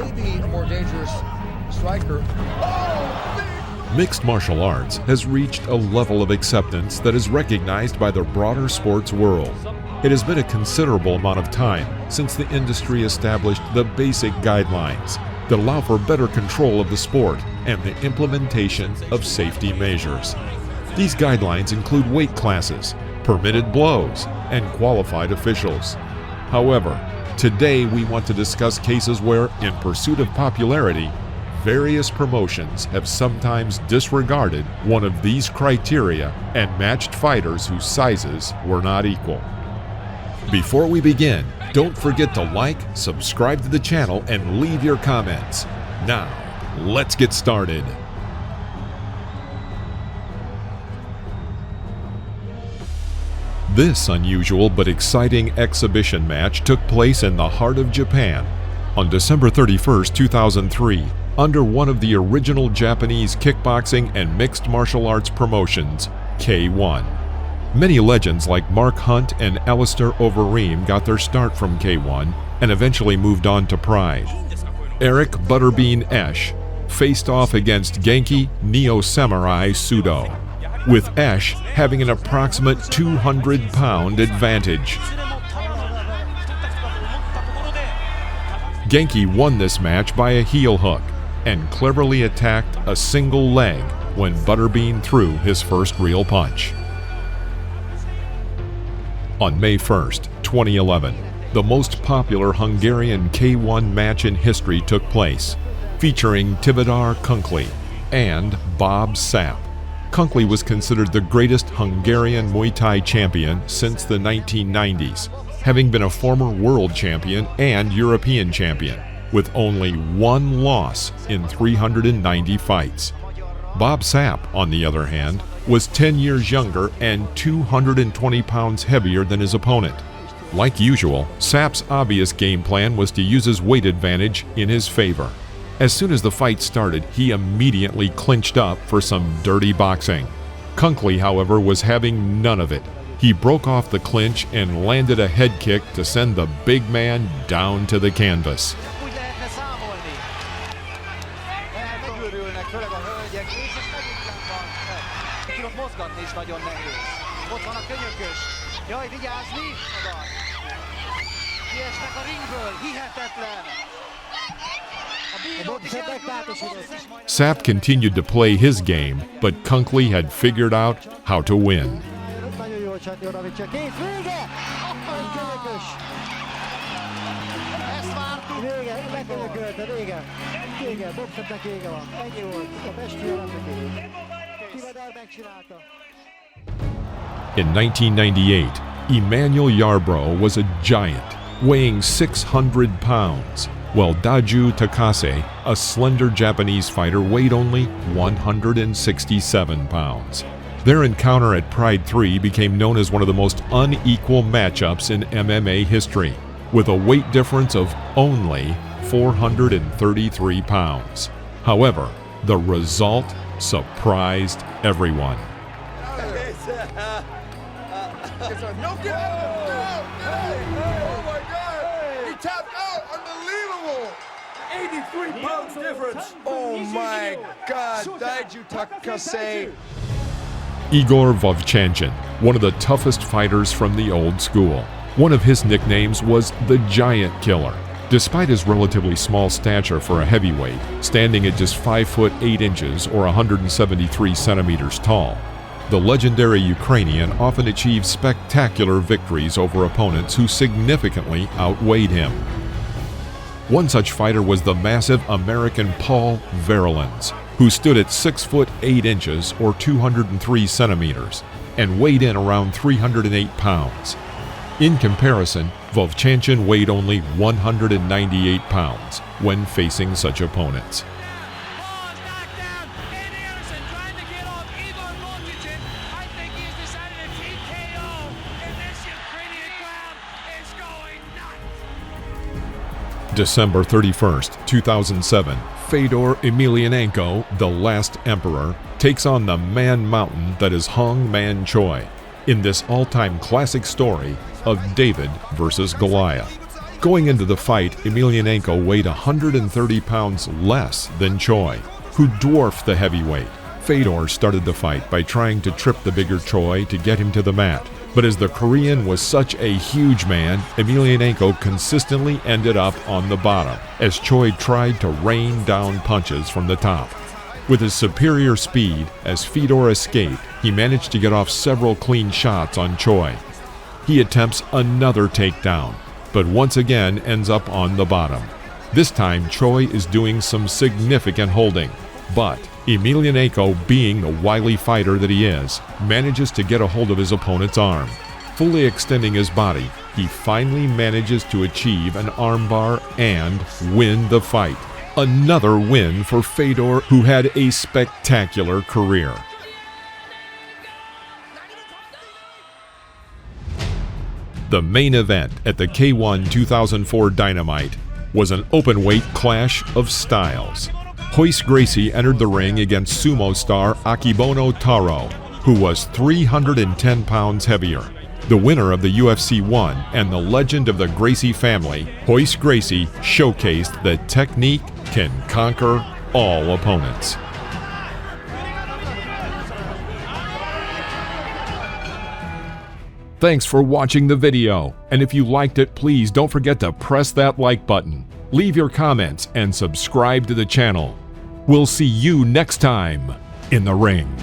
maybe a more dangerous striker. Mixed martial arts has reached a level of acceptance that is recognized by the broader sports world. It has been a considerable amount of time since the industry established the basic guidelines that allow for better control of the sport and the implementation of safety measures. These guidelines include weight classes, permitted blows, and qualified officials. However, today we want to discuss cases where, in pursuit of popularity, various promotions have sometimes disregarded one of these criteria and matched fighters whose sizes were not equal. Before we begin, don't forget to like, subscribe to the channel, and leave your comments. Now, let's get started. This unusual but exciting exhibition match took place in the heart of Japan on December 31, 2003, under one of the original Japanese kickboxing and mixed martial arts promotions, K1. Many legends like Mark Hunt and Alistair Overeem got their start from K1 and eventually moved on to Pride. Eric Butterbean Esch faced off against Genki Neo Samurai Sudo, with Esch having an approximate 200-pound advantage. Genki won this match by a heel hook and cleverly attacked a single leg when Butterbean threw his first real punch. On May 1, 2011, the most popular Hungarian K1 match in history took place, featuring Tivadar Kunkley and Bob Sapp. Kunkley was considered the greatest Hungarian Muay Thai champion since the 1990s, having been a former world champion and European champion, with only one loss in 390 fights. Bob Sapp, on the other hand, was 10 years younger and 220 pounds heavier than his opponent. Like usual, Sapp's obvious game plan was to use his weight advantage in his favor. As soon as the fight started, he immediately clinched up for some dirty boxing. Kunkley, however, was having none of it. He broke off the clinch and landed a head kick to send the big man down to the canvas. Sapp continued to play his game, but Kunkley had figured out how to win. In 1998, Emmanuel Yarro was a giant, weighing 600 pounds, while Daju Takase, a slender Japanese fighter, weighed only 167 pounds. Their encounter at Pride 3 became known as one of the most unequal matchups in MMA history, with a weight difference of only 433 pounds. However, the result surprised everyone. It's a no get out. Oh my God! He tapped out. Unbelievable! 83 pounds difference. Oh my God! Daju Takase. Igor Vovchanchyn, one of the toughest fighters from the old school. One of his nicknames was the Giant Killer. Despite his relatively small stature for a heavyweight, standing at just 5 foot 8 inches or 173 centimeters tall, the legendary Ukrainian often achieved spectacular victories over opponents who significantly outweighed him. One such fighter was the massive American Paul Verhoeven's, who stood at 6 foot 8 inches or 203 centimeters and weighed in around 308 pounds. In comparison, Vovchanchyn weighed only 198 pounds when facing such opponents. December 31st, 2007, Fedor Emelianenko, the last emperor, takes on the man mountain that is Hong Man Choi in this all-time classic story of David versus Goliath. Going into the fight, Emelianenko weighed 130 pounds less than Choi, who dwarfed the heavyweight. Fedor started the fight by trying to trip the bigger Choi to get him to the mat. But as the Korean was such a huge man, Emelianenko consistently ended up on the bottom as Choi tried to rain down punches from the top. With his superior speed, as Fedor escaped, he managed to get off several clean shots on Choi. He attempts another takedown, but once again ends up on the bottom. This time, Choi is doing some significant holding, but Emelianenko, being the wily fighter that he is, manages to get a hold of his opponent's arm. Fully extending his body, he finally manages to achieve an armbar and win the fight. Another win for Fedor, who had a spectacular career. The main event at the K1 2004 Dynamite was an open-weight clash of styles. Gracie entered the ring against sumo star Akebono Taro, who was 310 pounds heavier. The winner of the UFC 1 and the legend of the Gracie family, Gracie showcased that technique can conquer all opponents. Thanks for watching the video, and if you liked it, please don't forget to press that like button, leave your comments, and subscribe to the channel. We'll see you next time in the ring.